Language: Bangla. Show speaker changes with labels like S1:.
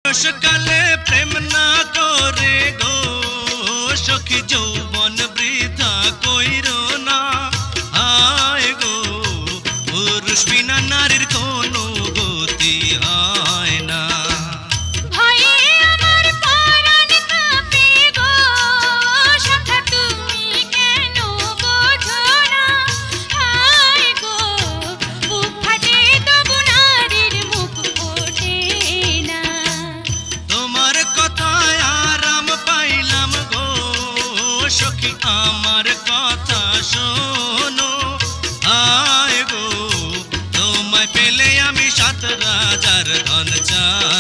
S1: বয়সকালে প্রেম না করে গো সখী যৌবন বৃথা কইরো না। হায় গো পুরুষ বিনা নারীর কোনো গতি হয় না। আমার কথা শোনো, আয় গো তোমায় পেলে আমি 7 রাজার ধন চাই।